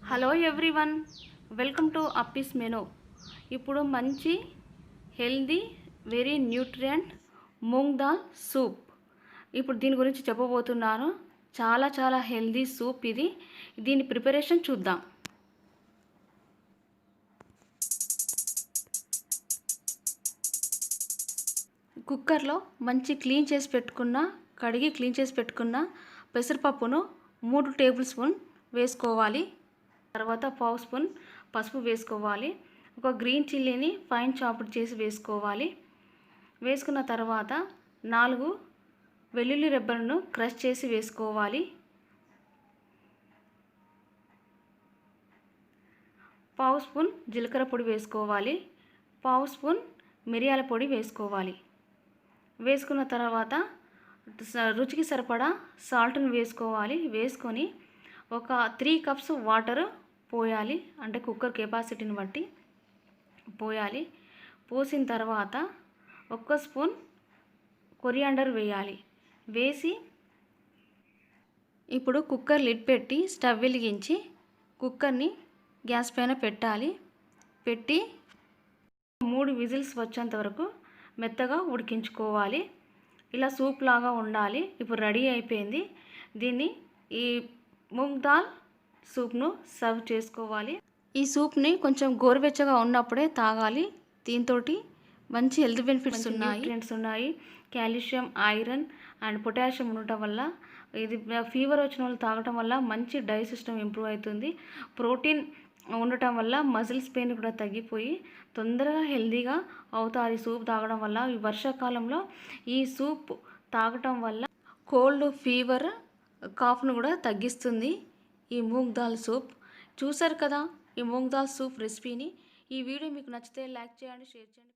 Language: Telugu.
Hello everyone, welcome to Appi's menu. ఇప్పుడు మంచి healthy very nutrient moong dal soup ఇప్పుడు దీని గురించి చెప్పబోతున్నాను. చాలా హెల్దీ సూప్ ఇది. దీని ప్రిపరేషన్ చూద్దాం. కుక్కర్లో మంచి కడిగి క్లీన్ చేసి పెట్టుకున్న పెసరపప్పును 3 టేబుల్ స్పూన్ వేసుకోవాలి. తర్వాత పావు స్పూన్ పసుపు వేసుకోవాలి. ఒక గ్రీన్ చిల్లీని ఫైన్ చాప్డ్ చేసి వేసుకోవాలి. వేసుకున్న తర్వాత 4 వెల్లుల్లి రెబ్బలను క్రష్ చేసి వేసుకోవాలి. పావు స్పూన్ జీలకర్ర పొడి వేసుకోవాలి. పావు స్పూన్ మిరియాల పొడి వేసుకోవాలి. వేసుకున్న తర్వాత రుచికి సరిపడా సాల్ట్ని వేసుకోవాలి. వేసుకొని ఒక 3 కప్స్ వాటర్ పోయాలి. అంటే కుక్కర్ కెపాసిటీని బట్టి పోయాలి. పోసిన తర్వాత 1 స్పూన్ కొరియాండర్ వేయాలి. వేసి ఇప్పుడు కుక్కర్ లిడ్ పెట్టి స్టవ్ వెలిగించి కుక్కర్ని గ్యాస్ పైన పెట్టాలి. పెట్టి 3 విజిల్స్ వచ్చేంత వరకు మెత్తగా ఉడికించుకోవాలి. ఇలా సూప్ లాగా ఉండాలి. ఇప్పుడు రెడీ అయిపోయింది. దీన్ని ఈ మూంగ్ దాల్ సూప్ను సర్వ్ చేసుకోవాలి. ఈ సూప్ని కొంచెం గోరువెచ్చగా ఉన్నప్పుడే తాగాలి. దీంతో మంచి హెల్త్ బెనిఫిట్స్ ఉన్నాయి. కాల్షియం, ఐరన్ అండ్ పొటాషియం ఉండటం వల్ల ఇది ఫీవర్ వచ్చిన వాళ్ళు తాగటం వల్ల మంచి డైజెస్ట్ సిస్టమ్ ఇంప్రూవ్ అవుతుంది. ప్రోటీన్ ఉండటం వల్ల మజిల్స్ పెయిన్ కూడా తగ్గిపోయి తొందరగా హెల్తీగా అవుతారు ఈ సూప్ తాగడం వల్ల. ఈ వర్షాకాలంలో ఈ సూప్ తాగటం వల్ల కోల్డ్, ఫీవర్, కాఫ్ను కూడా తగ్గిస్తుంది ఈ మూంగ్ దాల్ సూప్. చూసారు కదా ఈ మూంగ్ దాల్ సూప్ రెసిపీని. ఈ వీడియో మీకు నచ్చితే లైక్ చేయండి, షేర్ చేయండి.